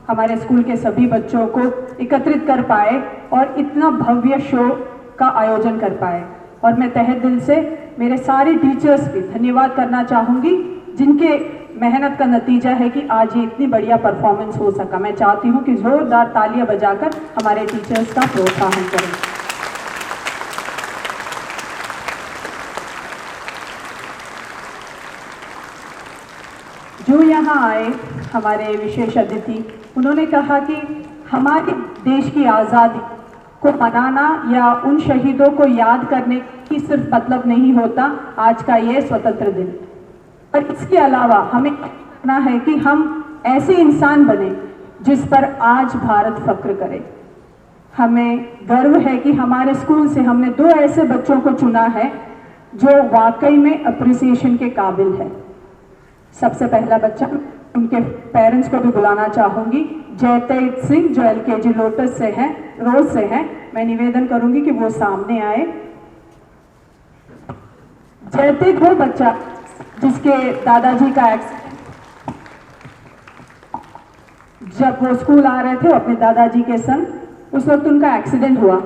हमारे स्कूल के सभी बच्चों को एकत्रित कर पाए और इतना भव्य शो का आयोजन कर पाए। और मैं तहे दिल से मेरे सारे टीचर्स भी धन्यवाद करना चाहूँगी, जिनके मेहनत का नतीजा है कि आज ये इतनी बढ़िया परफॉर्मेंस हो सका। मैं चाहती हूँ कि जोरदार तालियां बजाकर हमारे टीचर्स का प्रोत्साहन करें। जो यहाँ आए हमारे विशेष अतिथि, उन्होंने कहा कि हमारे देश की आज़ादी को मनाना या उन शहीदों को याद करने की सिर्फ मतलब नहीं होता आज का ये स्वतंत्र दिन, पर इसके अलावा हमें करना है कि हम ऐसे इंसान बने जिस पर आज भारत फख्र करे। हमें गर्व है कि हमारे स्कूल से हमने 2 ऐसे बच्चों को चुना है जो वाकई में अप्रिसिएशन के काबिल है। सबसे पहला बच्चा, उनके पेरेंट्स को भी बुलाना चाहूंगी, जयतेज सिंह जो LKG लोटस से हैं, रोज से हैं। मैं निवेदन करूंगी कि वो सामने आए। जयतेज वो बच्चा जिसके दादाजी का एक्सीडेंट, जब वो स्कूल आ रहे थे अपने दादाजी के संग, उस वक्त उनका एक्सीडेंट हुआ।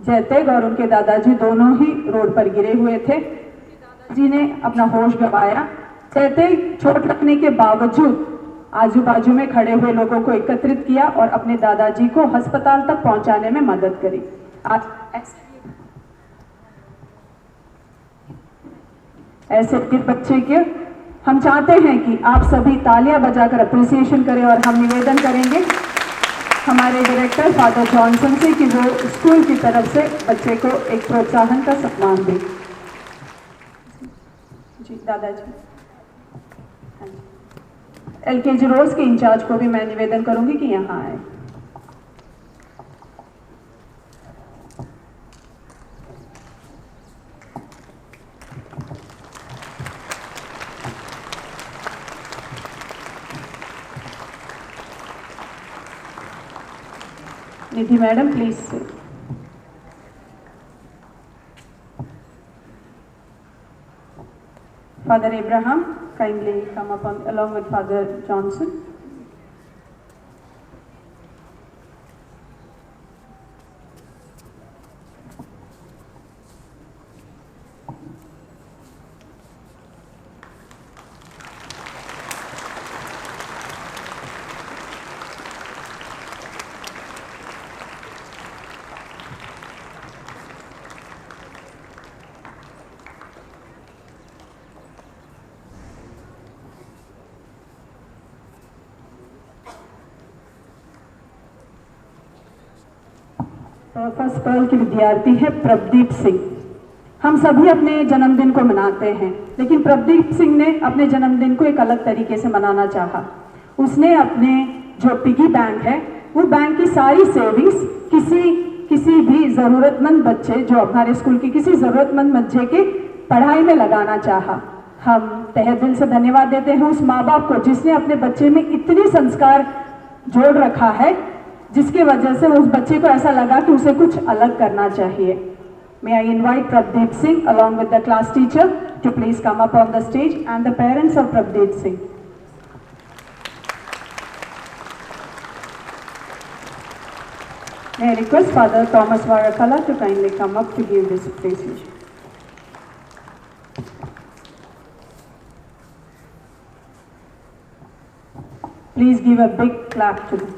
जयतेज और उनके दादाजी दोनों ही रोड पर गिरे हुए थे। दादाजी ने अपना होश गंवाया। जयतेज चोट लगने के बावजूद आजू बाजू में खड़े हुए लोगों को एकत्रित किया और अपने दादाजी को अस्पताल तक पहुंचाने में मदद करी। आज ऐसे बच्चे के हम चाहते हैं कि आप सभी तालियां बजाकर अप्रिसिएशन करें और हम निवेदन करेंगे हमारे डायरेक्टर फादर जॉनसन से कि वो स्कूल की तरफ से बच्चे को एक प्रोत्साहन का सम्मान दें। जी दादाजी। LKG रोज के इंचार्ज को भी मैं निवेदन करूंगी कि यहाँ आए। Nidhi madam please. Father Abraham, kindly come up along with Father Johnson. First pearl की विद्यार्थी है प्रभदीप सिंह। हम सभी अपने जन्मदिन को मनाते हैं, लेकिन प्रभदीप सिंह ने अपने जन्मदिन को एक अलग तरीके से मनाना चाहा। उसने अपने जो पिगी बैंक है, वो बैंक की सारी सेविंग्स किसी भी ज़रूरतमंद बच्चे, जो हमारे स्कूल के किसी ज़रूरतमंद बच्चे के पढ़ाई में लगाना चाहा। हम तहे दिल से धन्यवाद देते हैं उस माँ बाप को जिसने अपने बच्चे में इतनी संस्कार जोड़ रखा है, जिसके वजह से उस बच्चे को ऐसा लगा कि उसे कुछ अलग करना चाहिए। May I invite Prabdeep Singh along with the class teacher to please come up on the stage and the parents of Prabdeep Singh. May I request Father Thomas Varakala to kindly come up to give this appreciation. Please give a big clap to them.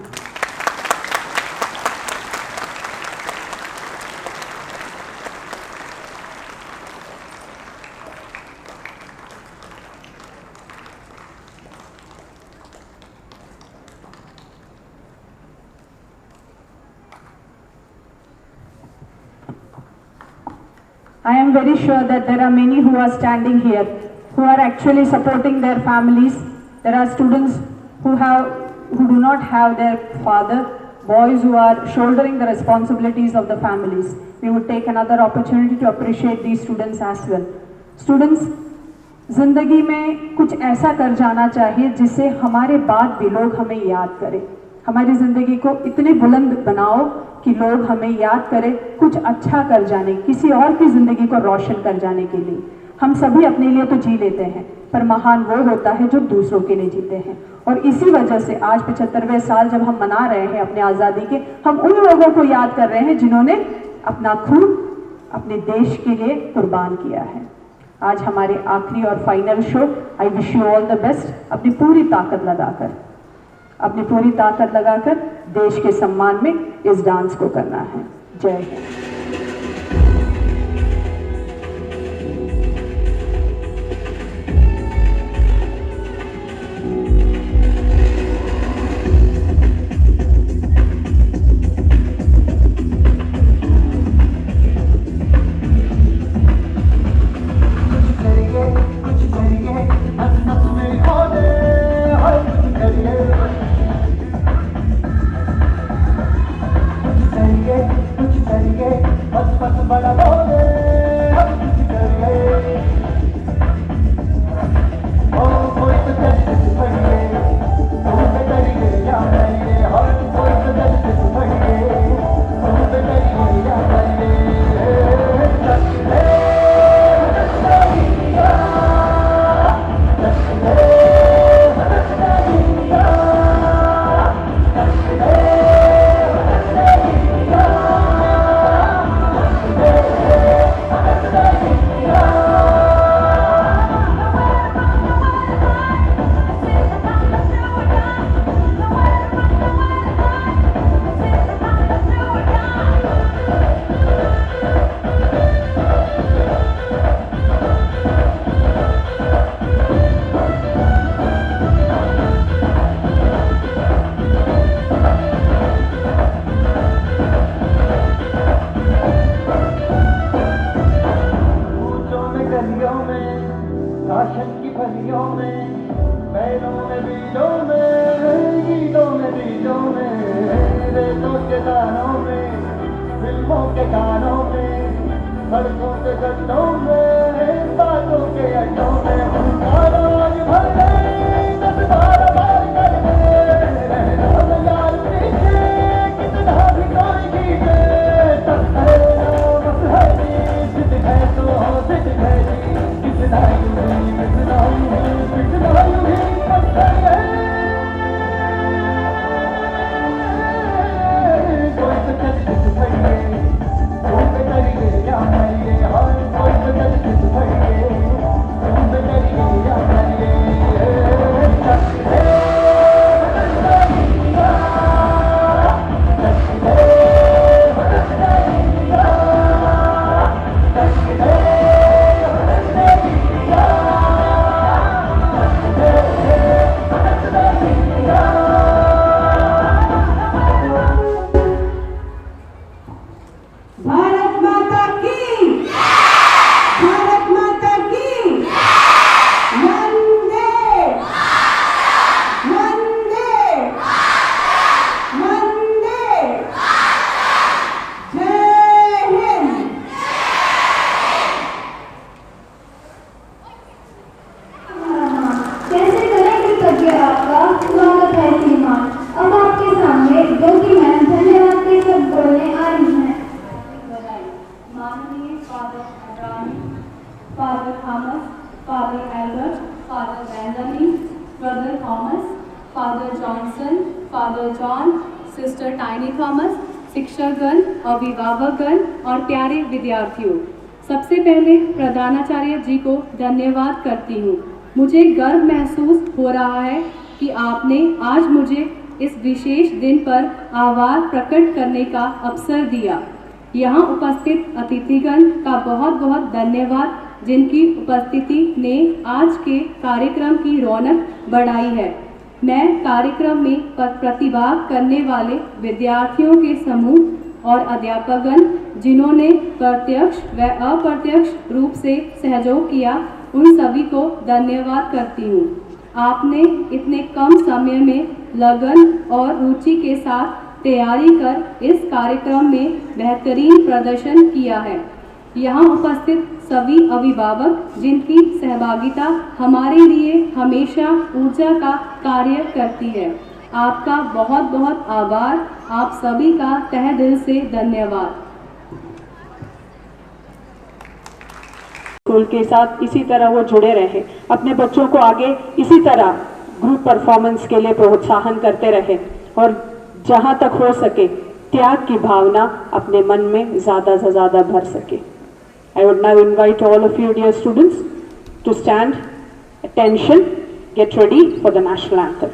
I am very sure that there are many who are standing here who are actually supporting their families. There are students who do not have their father, boys who are shouldering the responsibilities of the families. We would take another opportunity to appreciate these students as well. Students, जिंदगी में कुछ ऐसा कर जाना चाहिए जिससे हमारे बाद भी लोग हमें याद करें। हमारी ज़िंदगी को इतने बुलंद बनाओ कि लोग हमें याद करें, कुछ अच्छा कर जाने, किसी और की ज़िंदगी को रोशन कर जाने के लिए। हम सभी अपने लिए तो जी लेते हैं, पर महान वो होता है जो दूसरों के लिए जीते हैं। और इसी वजह से आज 75वें साल जब हम मना रहे हैं अपने आज़ादी के, हम उन लोगों को याद कर रहे हैं जिन्होंने अपना खून अपने देश के लिए कुर्बान किया है। आज हमारे आखिरी और final show, I wish you all the best. अपनी पूरी ताकत लगाकर देश के सम्मान में इस डांस को करना है। जय हिंद। कोई Thomas, father Johnson, father John, sister Tiny Thomas, शिक्षकगण, अभिभावकगण और प्यारे विद्यार्थियों, सबसे पहले प्रधानाचार्य जी को धन्यवाद करती हूँ। मुझे गर्व महसूस हो रहा है कि आपने आज मुझे इस विशेष दिन पर आभार प्रकट करने का अवसर दिया। यहाँ उपस्थित अतिथिगण का बहुत बहुत धन्यवाद, जिनकी उपस्थिति ने आज के कार्यक्रम की रौनक बढ़ाई है। मैं कार्यक्रम में प्रतिभाग करने वाले विद्यार्थियों के समूह और अध्यापकगण, जिन्होंने प्रत्यक्ष व अप्रत्यक्ष रूप से सहयोग किया, उन सभी को धन्यवाद करती हूँ। आपने इतने कम समय में लगन और रुचि के साथ तैयारी कर इस कार्यक्रम में बेहतरीन प्रदर्शन किया है। यहाँ उपस्थित सभी अभिभावक, जिनकी सहभागिता हमारे लिए हमेशा ऊर्जा का कार्य करती है, आपका बहुत बहुत आभार। आप सभी का तहे दिल से धन्यवाद। स्कूल के साथ इसी तरह वो जुड़े रहे, अपने बच्चों को आगे इसी तरह ग्रुप परफॉर्मेंस के लिए प्रोत्साहन करते रहे और जहाँ तक हो सके त्याग की भावना अपने मन में ज़्यादा से ज़्यादा भर सके। I would now invite all of you, dear students, to stand, attention, get ready for the national anthem.